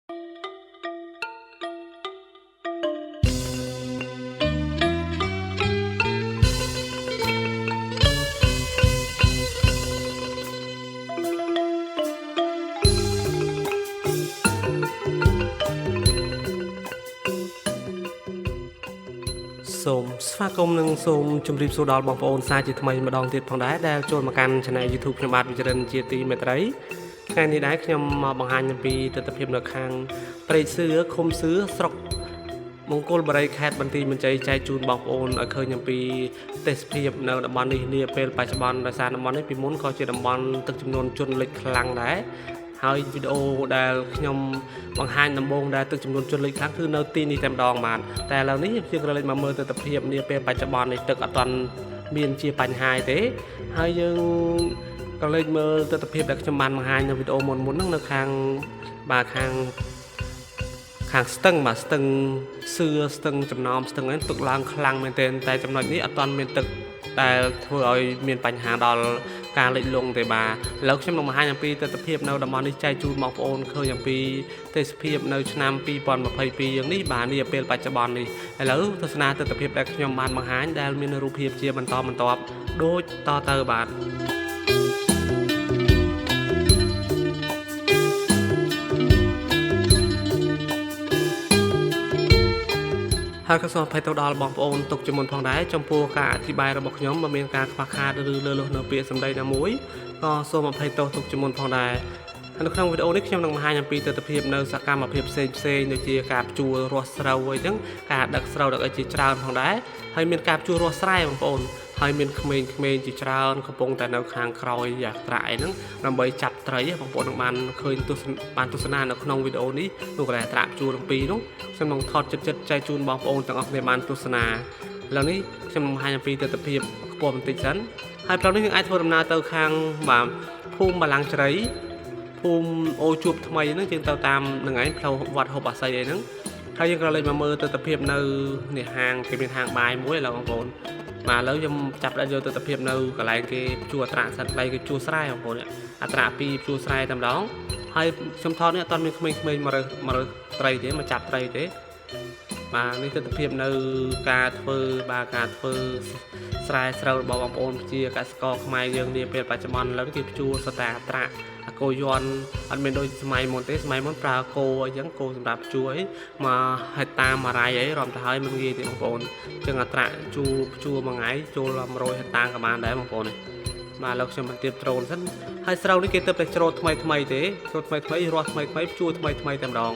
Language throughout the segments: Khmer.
សូមស្វាគមន៍និងសូមជម្រាបសួរដល់បងប្អូនសាជាថ្មីម្ដងទៀតផងដែរដែលចូលមកកាន់ Channel YouTube ខ្ញុំបាទវិជ្ជរិនជាទីមេត្រីថ្ងៃនេះដែរខ្ញុំមកបង្ហាញអំពីទស្សនវិជ្ជានៅខាងព្រែកសឿឃុំសឿស្រុកមង្គលបរិយខេត្តបន្ទាយមានជ័យចែកជូនបងប្អូនឲ្យឃើញអំពីទេសភាពនៅតំបន់នេះនាពេលបច្ចុប្បន្នដោយសារតំបន់នេះពីមុនក៏ជាតំបន់ទឹកចំនួនជនលិចខ្លាំងដែរហើយវីដេអូដែលខ្ញុំបង្ហាញដំបូងដែលទឹកចំនួនជនលិចខ្លាំងគឺនៅទីនេះតែម្ដងបាទតែឥឡូវនេះយើងក៏លេចមកមើលទស្សនវិជ្ជានាពេលបច្ចុប្បន្ននេះទឹកអត់ទាន់មានជាបញ្ហាទេហើយយើងក៏លេចមើលទស្សនវិជ្ជាដែលខ្ញុំបានបង្ហាញនៅវីដេអូមុនហ្នឹងនៅខាងបាទខាងស្ទឹងបាទស្ទឹងសឿស្ទឹងចំណោមស្ទឹងនេះទឹកឡើងខ្លាំងមែនទែនតែចំណុចនេះអត់ទាន់មានទឹកដែលធ្វើឲ្យមានបញ្ហាដល់ការលិចលង់ទេបាទឥឡូវខ្ញុំនឹងបង្ហាញអំពីទស្សនវិជ្ជានៅតំបន់នេះចែកជូនបងប្អូនឃើញអំពីទេសភាពនៅឆ្នាំ2022យ៉ាងនេះបាទនាពេលបច្ចុប្បន្ននេះឥឡូវទស្សនាទស្សនវិជ្ជាដែលខ្ញុំបានបង្ហាញដែលមានរូបភាពជាបន្តបន្ទាប់ដូចតទៅបាទហើយក៏សូមអភ័យទោសដល់បងប្អូនទុកជាមុនផងដែរចំពោះការអធិប្បាយរបស់ខ្ញុំបើមានការខ្វះខាតឬលើសលុះនៅពាក្យសម្ដីណាមួយក៏សូមអភ័យទោសទុកជាមុនផងដែរហើយនៅក្នុងវីដេអូនេះខ្ញុំនឹងបង្ហាញអំពីទស្សនវិជ្ជានៅសកម្មភាពផ្សេងៗដូចជាការភ្ជួររាស់ស្រូវអីចឹងការដឹកស្រូវដឹកអីជាច្រើនផងដែរហើយមានការភ្ជួររាស់ស្រែបងប្អូនហើយមានក្មេងៗជាច្រើនកំពុងតែនៅខាងក្រោយយ៉ាត្រាក់អីហ្នឹងដើម្បីចាប់ត្រីបងប្អូននឹងបានឃើញបានទស្សនានៅក្នុងវីដេអូនេះនោះក៏តែត្រាក់ជួរទាំងពីរនោះខ្ញុំនឹងថតចិត្តចែកជូនបងប្អូនទាំងអស់គ្នាបានទស្សនាឥឡូវនេះខ្ញុំនឹងបង្ហាញអំពីទស្សនវិជ្ជាខ្ពស់បន្តិចសិនហើយផ្លូវនេះយើងអាចធ្វើដំណើរទៅខាងបាទភូមិបាឡាំងជ្រៃភូមិអូជួបថ្មីហ្នឹងយើងទៅតាមនឹងឯងផ្លូវវត្តហូបអាស័យអីហ្នឹងហើយយើងក៏លេចមកមើលទស្សនវិជ្ជានៅនេះហាងគេមានហាងបាយមួយឥឡូវបងប្អូនបាទឥឡូវខ្ញុំចាប់ដាក់យកទស្សនវិជ្ជានៅកន្លែងគេជួអត្រាក់សិនកន្លែងគេជួស្រែបងប្អូនអត្រាក់ពីជួស្រែតែម្ដងហើយខ្ញុំថតនេះអត់ទាន់មានក្មេងៗមករើសត្រីទេមកចាប់ត្រីទេបាទនេះទស្សនវិជ្ជានៅការធ្វើស្រែស្រូវរបស់បងប្អូនជាកសិករខ្មែរយើងនាពេលបច្ចុប្បន្នឥឡូវគេជួសតាអត្រាក់អាគោយ័ន្តអត់មានដូចសម័យមុនទេសម័យមុនប្រើគោអីចឹងគោសម្រាប់ជួអីមកហិតតាមមួយរ៉ៃអីរំទៅហើយមិនងាយទេបងប្អូនចឹងអត្រាក់ជួមួយថ្ងៃចូល100ហិតតាមក៏បានដែរបងប្អូននេះបាទឥឡូវខ្ញុំបន្ទាបដ្រូនសិនហើយស្រូវនេះគេទៅតែច្រូតថ្មីទេច្រូតថ្មីរាស់ថ្មីជួថ្មីតែម្ដង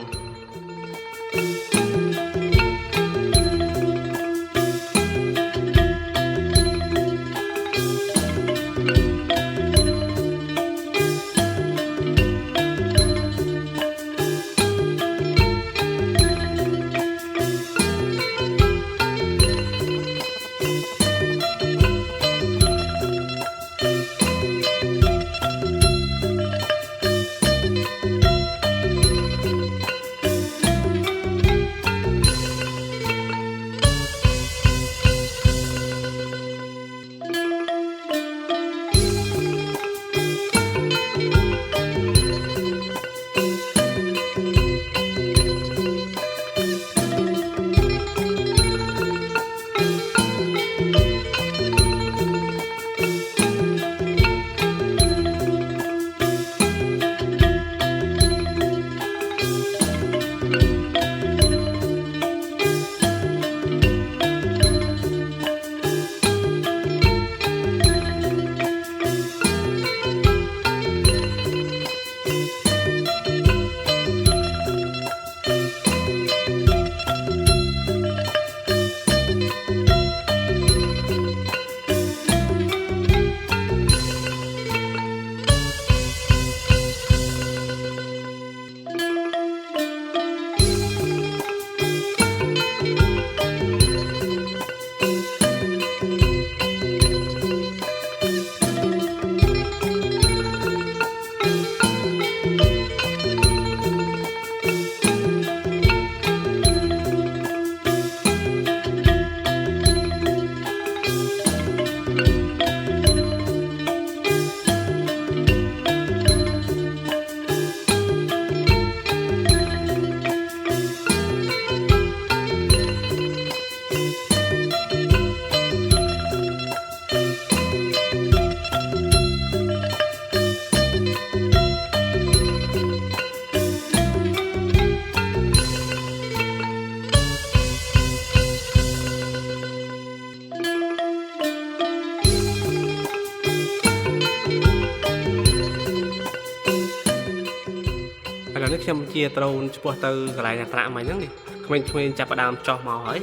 ខ្ញុំជាត្រូនឆ្ពោះទៅកន្លែងអាត្រាក់មិញហ្នឹងនេះក្មេងៗចាប់ផ្ដើមចោះមកហើយ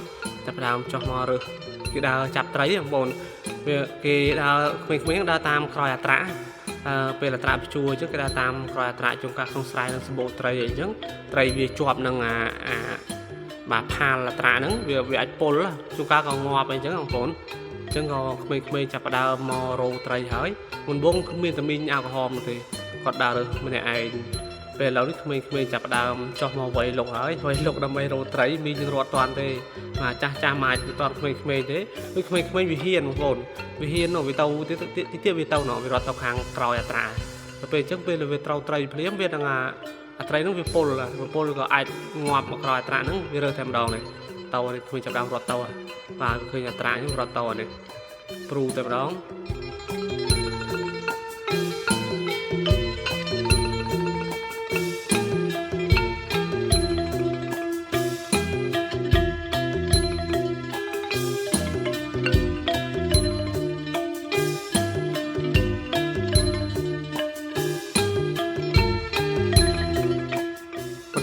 ចាប់ផ្ដើមចោះមករើសគេដើរចាប់ត្រីបងប្អូនវាគេដើរក្មេងៗដើរតាមក្រោយអាត្រាក់ពេលអាត្រាក់ជួអញ្ចឹងគេដើរតាមក្រោយអាត្រាក់ជួនកាលក្នុងស្រែនឹងសម្បូរត្រីអីចឹងត្រីវាជាប់នឹងបាទផាលអាត្រាក់ហ្នឹងវាអាចពុលជួនកាលក៏ងាប់អីចឹងបងប្អូនអញ្ចឹងក៏ក្មេងៗចាប់ផ្ដើមមករោត្រីហើយមុនបងគ្មានតែមីងអាល់កុហុលមកទេគាត់ដើររើសម្នាក់ឯងពេលឥឡូវនេះក្មេងៗចាប់ផ្ដើមចោះមកវាយលុកហើយវាយលុកដើម្បីរោត្រីមីងនឹងរត់តាន់ទេបាទចាស់ម៉ាច់មិនតាន់ក្មេងៗទេដូចក្មេងៗវាហ៊ានបងប្អូនវាហ៊ាននោះវាទៅទៀតវាទៅនោះវារត់ទៅខាងក្រោយអាត្រាដល់ពេលអញ្ចឹងពេលវាត្រូវត្រីភ្លាមវានឹងអាត្រីនោះវាពុលក៏អាចងាប់មកក្រោយអាត្រាហ្នឹងវារើសតែម្ដងនេះទៅនេះឃើញចាប់ដើមរត់ទៅបាទឃើញអាត្រាហ្នឹងរត់ទៅនេះព្រូតែម្ដង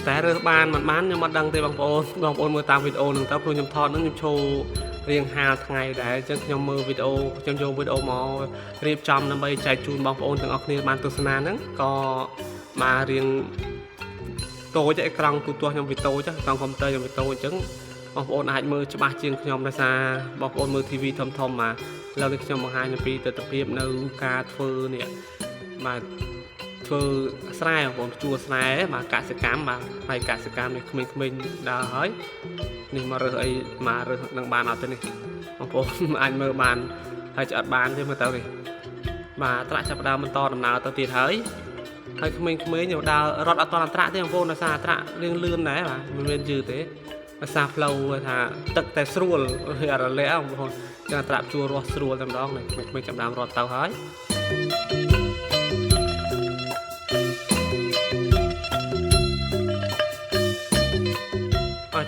តែរើសបានមិនបានខ្ញុំអត់ដឹងទេបងប្អូនមើលតាមវីដេអូហ្នឹងទៅព្រោះខ្ញុំថតហ្នឹងខ្ញុំចូលរៀងហាលថ្ងៃដែរអញ្ចឹងខ្ញុំមើលវីដេអូខ្ញុំយកវីដេអូមករៀបចំដើម្បីចែកជូនបងប្អូនទាំងអស់គ្នាបានទស្សនាហ្នឹងក៏មករៀងតូចអេក្រង់ទូទាស់ខ្ញុំវាតូចក្នុងកុំព្យូទ័រខ្ញុំវាតូចអញ្ចឹងបងប្អូនអាចមើលច្បាស់ជាងខ្ញុំដោយសារបងប្អូនមើល TV ធំមកឥឡូវនេះខ្ញុំបង្ហាញអំពីទស្សនវិជ្ជានៅការធ្វើនេះបាទធ្វើស្រែបងប្អូនជួស្រែបាទកសិកម្មបាទហើយកសិកម្មនេះក្មេងៗដើរហើយនេះមករើសអីមករើសនឹងបានអត់ទេនេះបងប្អូនអាចមើលបានហើយឆ្អិតបានទេមើលទៅនេះបាទត្រាក់ចាប់ដើមបន្តដំណើរទៅទៀតហើយក្មេងៗដើររត់អត់តអត្រាក់ទេបងប្អូនដោយសារអត្រាក់លឿនដែរបាទមិនមែនយឺតទេដោយសារផ្លូវថាទឹកតែស្រួលអត់រលាក់បងប្អូនចឹងអត្រាក់ជួររស់ស្រួលតែម្ដងនេះក្មេងៗចាប់ដើមរត់ទៅហើយ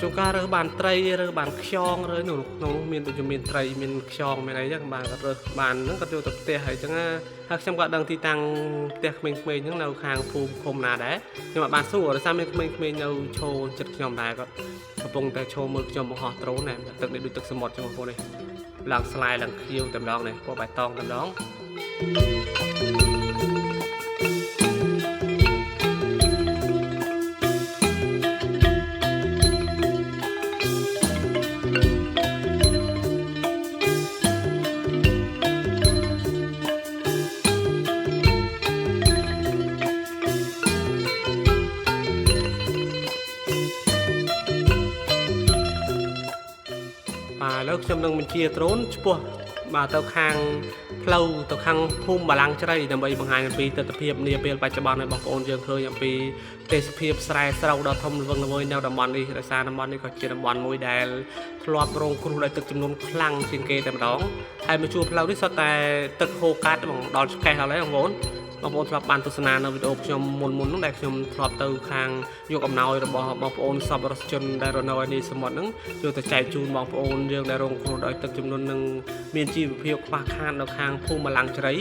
ជួនកាលរើសបានត្រីរើសបានខ្យងរើសនោះក្នុងមានដូចមានត្រីមានខ្យងមានអីចឹងបានក៏រើសបានហ្នឹងក៏យកទៅផ្ទះហើយចឹងហើយខ្ញុំក៏ដឹងទីតាំងផ្ទះក្មេងៗហ្នឹងនៅខាងភូមិឃុំណាដែរខ្ញុំអត់បានសួរដោយសារមានក្មេងៗនៅឈរចិត្តខ្ញុំដែរគាត់កំពុងតែឈរមើលខ្ញុំបង្ហោះដ្រូនដែរទឹកនេះដូចទឹកសមុទ្រចឹងបងប្អូននេះឡើងស្លាយឡើងខៀវតែម្ដងនេះពណ៌បៃតងតែម្ដងឥឡូវខ្ញុំនឹងបញ្ជាដ្រូនឆ្ពោះបាទទៅខាងផ្លូវទៅខាងភូមិបាឡាំងជ្រៃដើម្បីបង្ហាញអំពីទស្សនវិជ្ជានាពេលបច្ចុប្បន្នឲ្យបងប្អូនយើងឃើញអំពីទេសភាពស្រែស្រូវដ៏ធំល្វឹងល្វើយនៅតំបន់នេះដោយសារតំបន់នេះក៏ជាតំបន់មួយដែលធ្លាប់រងគ្រោះដោយទឹកជំនន់ខ្លាំងជាងគេតែម្ដងហើយមកជួរផ្លូវនេះសុទ្ធតែទឹកហូរកាត់មកដល់ឆ្កេះដល់ហើយបងប្អូនធ្លាប់បានទស្សនានៅវីដេអូខ្ញុំមុនហ្នឹងដែលខ្ញុំធ្លាប់ទៅខាងយកអំណោយរបស់បងប្អូនសប្បុរសជនដែលរស់នៅឯនេះសមុទ្រហ្នឹងយកទៅចែកជូនបងប្អូនយើងដែលរងគ្រោះដោយទឹកជំនន់នឹងមានជីវភាពខ្វះខាតនៅខាងភូមិបាឡាំងជ្រៃ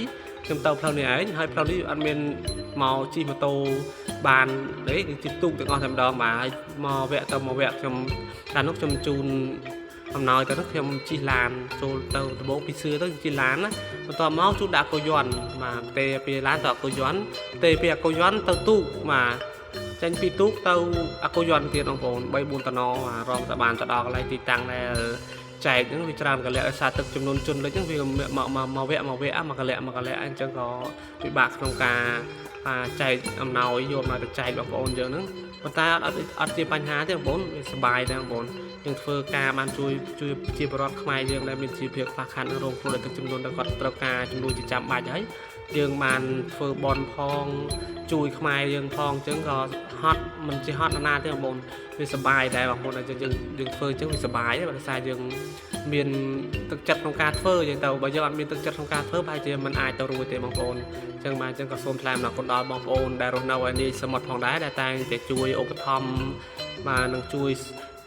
ខ្ញុំទៅផ្លូវនេះឯងហើយផ្លូវនេះអត់មានមកជិះម៉ូតូបានទេគឺជិះទូកទាំងអស់តែម្ដងបាទហើយមកវគ្គខ្ញុំកាលនោះខ្ញុំជូនអំណោយទៅនោះខ្ញុំជិះឡានចូលទៅដំបូងពីសឿទៅជិះឡានណាបន្ទាប់មកជូនដាក់កុយ័នបាទទេពីឡានទៅអកុយ័នទេពីអកុយ័នទៅទូកបាទចេញពីទូកទៅអកុយ័នទៀតបងប្អូន 3-4 តំណរងតែបានទៅដល់កន្លែងទីតាំងដែលចែកហ្នឹងវាច្រើនកលៈដោយសារទឹកចំនួនជនលិចហ្នឹងវាមកវគ្គមកកលៈអញ្ចឹងក៏ពិបាកក្នុងការចែកអំណោយយកមកទៅចែកបងប្អូនយើងហ្នឹងប៉ុន្តែអត់ជាបញ្ហាទេបងប្អូនវាសុបាយដែរបងប្អូនយើងធ្វើការបានជួយជាបរិវត្តខ្មែរយើងដែលមានជីវភាពខ្វះខាតនឹងរងគ្រោះដោយទឹកជំនន់ដែលគាត់ត្រូវការជំនួយជាចាំបាច់ហើយយើងបានធ្វើបន់ផងជួយខ្មែរយើងផងអញ្ចឹងក៏ហត់មិនជាហត់ណាទេបងប្អូនវាសុបាយដែរបងប្អូនតែយើងធ្វើអញ្ចឹងវាសុបាយដែរដោយសារយើងមានទឹកចិត្តក្នុងការធ្វើអញ្ចឹងទៅបើយើងអត់មានទឹកចិត្តក្នុងការធ្វើប្រហែលជាមិនអាចទៅរួចទេបងប្អូនអញ្ចឹងក៏សូមថ្លែងអំណរគុណដល់បងប្អូនដែលរស់នៅឯនេះសមុទ្រផងដែរដែលតែងតែជួយឧបត្ថម្ភបាទនឹងជួយ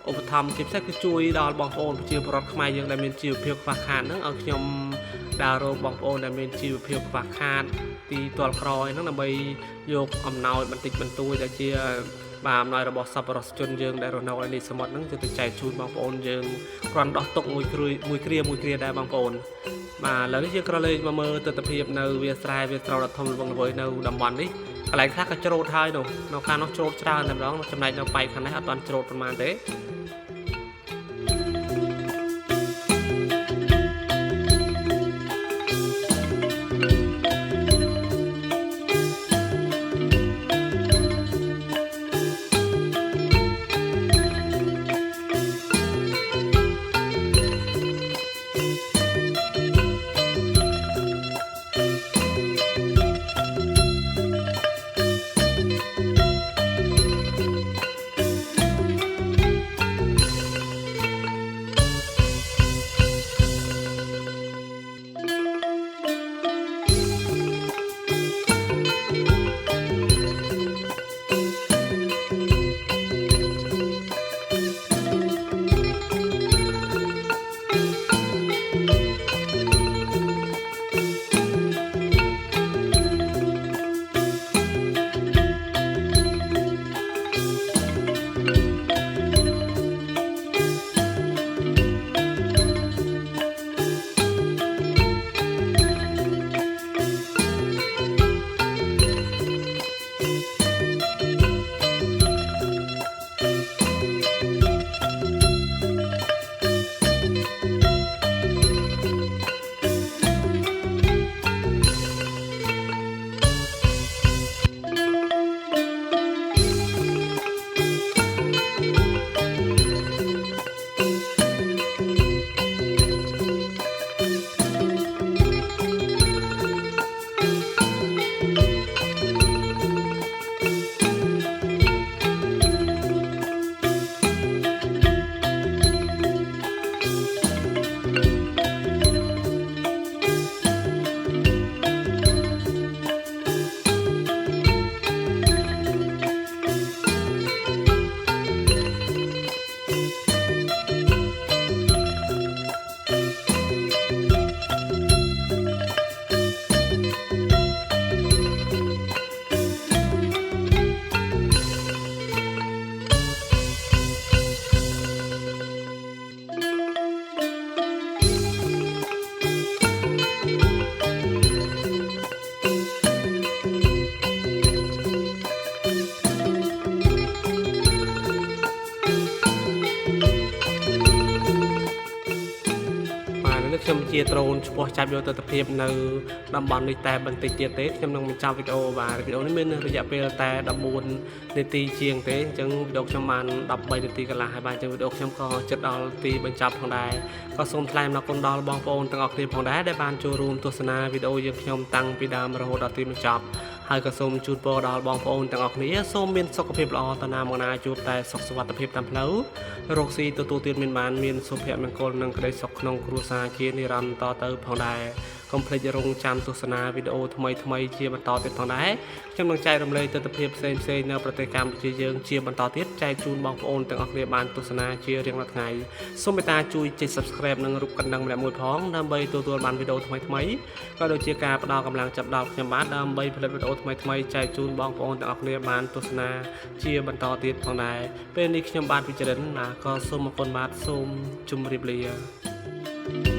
ឧបត្ថម្ភជាពិសេសគឺជួយដល់បងប្អូនប្រជាពលរដ្ឋខ្មែរយើងដែលមានជីវភាពខ្វះខាតហ្នឹងឲ្យខ្ញុំដើររកបងប្អូនដែលមានជីវភាពខ្វះខាតទីទាល់ក្រោយហ្នឹងដើម្បីយកអំណោយបន្តិចបន្តួចដែលជា បាទអំណោយរបស់សប្បុរសជនយើងដែលរស់នៅឯនេះសមុទ្រហ្នឹងគឺទៅចែកជូនបងប្អូនយើងគ្រាន់ដោះទុកមួយគ្រាដែរបងប្អូនបាទឥឡូវនេះយើងក៏លេខមកមើលទស្សនវិជ្ជានៅវាស្រែវាស្រោដ៏ធំល្វឹងល្វើយនៅតំបន់នេះកន្លែងខ្លះក៏ច្រូតហើយនោះនៅខាងនោះច្រូតច្រើនតែម្ដងចំណែកនៅប៉ែកខាងនេះអត់ទាន់ច្រូតប៉ុន្មានទេខ្ញុំជាដ្រូនឆ្ពោះចាប់យកទស្សនវិជ្ជានៅតំបន់នេះតែបន្តិចទៀតទេខ្ញុំនឹងបញ្ចប់វីដេអូបាទវីដេអូនេះមានរយៈពេលតែ14នាទីជាងទេអញ្ចឹងវីដេអូខ្ញុំបាន13នាទីកន្លះហើយបាទអញ្ចឹងវីដេអូខ្ញុំក៏ជិតដល់ទីបញ្ចប់ផងដែរក៏សូមថ្លែងអំណរគុណដល់បងប្អូនទាំងអស់គ្នាផងដែរដែលបានចូលរួមទស្សនាវីដេអូយើងខ្ញុំតាំងពីដើមរហូតដល់ទីបញ្ចប់ហើយក៏សូមជូនពរដល់បងប្អូនទាំងអស់គ្នាសូមមានសុខភាពល្អតណាមកណាជួបតែសុខសុវត្ថិភាពតាមផ្លូវរកស៊ីទទួលទានមានសុភមង្គលនិងក្តីសុខក្នុងគ្រួសារជានិរន្តរ៍តទៅផងដែរកុំភ្លេចរងចាំទស្សនាវីដេអូថ្មីជាបន្តទៀតផងដែរខ្ញុំនឹងចែករំលែកទស្សនវិជ្ជាផ្សេងនៅប្រទេសកម្ពុជាយើងជាបន្តទៀតចែកជូនបងប្អូនទាំងអស់គ្នាបានទស្សនាជារៀងរាល់ថ្ងៃសូមមេត្តាជួយចុច Subscribe និងរូបកណ្ដឹងម្នាក់មួយផងដើម្បីទទួលបានវីដេអូថ្មីក៏ដូចជាការផ្ដល់កម្លាំងចិត្តដល់ខ្ញុំបានដើម្បីផលិតវីដេអូថ្មីចែកជូនបងប្អូនទាំងអស់គ្នាបានទស្សនាជាបន្តទៀតផងដែរពេលនេះខ្ញុំបាទវិជ្ជរិនក៏សូមអរគុណបាទសូមជម្រាបលា